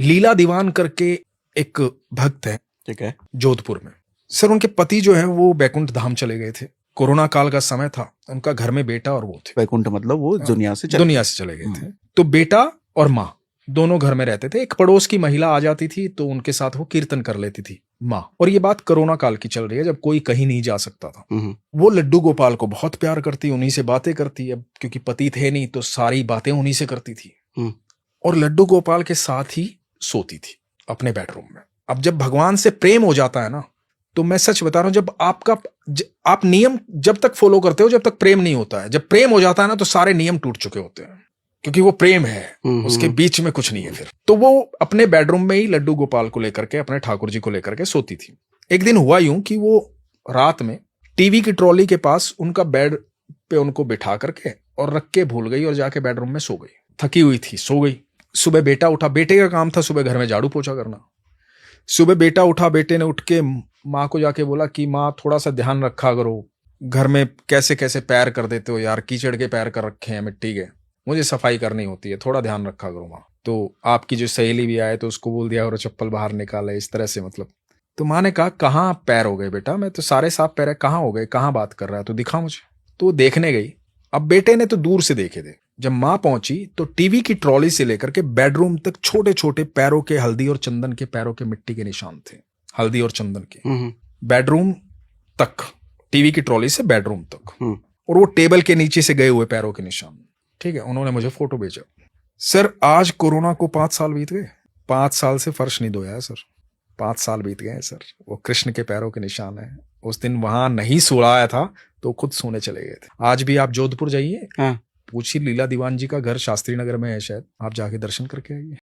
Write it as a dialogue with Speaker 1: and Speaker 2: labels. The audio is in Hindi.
Speaker 1: लीला दीवान करके एक भक्त है,
Speaker 2: ठीक है।
Speaker 1: जोधपुर में। सर उनके पति जो है वो बैकुंठ धाम चले गए थे। कोरोना काल का समय था, उनका घर में बेटा और वो थे।
Speaker 2: वैकुंठ मतलब वो दुनिया से
Speaker 1: चले गए थे। तो बेटा और माँ दोनों घर में रहते थे। एक पड़ोस की महिला आ जाती थी तो उनके साथ वो कीर्तन कर लेती थी माँ। और ये बात कोरोना काल की चल रही है, जब कोई कहीं नहीं जा सकता था। वो लड्डू गोपाल को बहुत प्यार करती, उन्हीं से बातें करती। अब क्योंकि पति थे नहीं तो सारी बातें उन्हीं से करती थी। और लड्डू गोपाल के साथ ही सोती थी अपने बेडरूम में। अब जब भगवान से प्रेम हो जाता है ना, तो मैं सच बता रहा हूं, जब आप नियम जब तक फॉलो करते हो जब तक प्रेम नहीं होता है। जब प्रेम हो जाता है ना तो सारे नियम टूट चुके होते हैं, क्योंकि वो प्रेम है, उसके बीच में कुछ नहीं है फिर। तो वो अपने बेडरूम में ही लड्डू गोपाल को लेकर के, अपने ठाकुर जी को लेकर के सोती थी। एक दिन हुआ यूं कि वो रात में टीवी की ट्रॉली के पास उनका बेड पे उनको बिठा करके और रख के भूल गई और जाके बेडरूम में सो गई। थकी हुई थी, सो गई। सुबह बेटा उठा, बेटे का काम था सुबह घर में झाड़ू पोछा करना। सुबह बेटा उठा, बेटे ने उठ के माँ को जाके बोला कि माँ थोड़ा सा ध्यान रखा करो, घर में कैसे कैसे पैर कर देते हो यार, कीचड़ के पैर कर रखे हैं मिट्टी के, मुझे सफाई करनी होती है, थोड़ा ध्यान रखा करो माँ। तो आपकी जो सहेली भी आए तो उसको बोल दिया और चप्पल बाहर निकाले, इस तरह से मतलब। तो माँ ने कहा कहाँ पैर हो गए बेटा, मैं तो सारे साफ पैर है, कहाँ हो गए, कहाँ बात कर रहा है, तो दिखा मुझे। तो देखने गई। अब बेटे ने तो दूर से देखे थे। जब माँ पहुंची तो टीवी की ट्रॉली से लेकर के बेडरूम तक छोटे छोटे पैरों के हल्दी और चंदन के, पैरों के मिट्टी के निशान थे, हल्दी और चंदन के। बेडरूम तक, टीवी की ट्रॉली से बेडरूम तक, और वो टेबल के नीचे से गए हुए पैरों के निशान। ठीक है, उन्होंने मुझे फोटो भेजा। सर आज कोरोना को 5 साल बीत गए। 5 साल से फर्श नहीं धोया है सर, 5 साल बीत गए सर। वो कृष्ण के पैरों के निशान है। उस दिन वहां नहीं सुलाया था तो खुद सोने चले गए थे। आज भी आप जोधपुर जाइए, पूछिए, लीला दीवान जी का घर शास्त्री नगर में है शायद, आप जाके दर्शन करके आइए।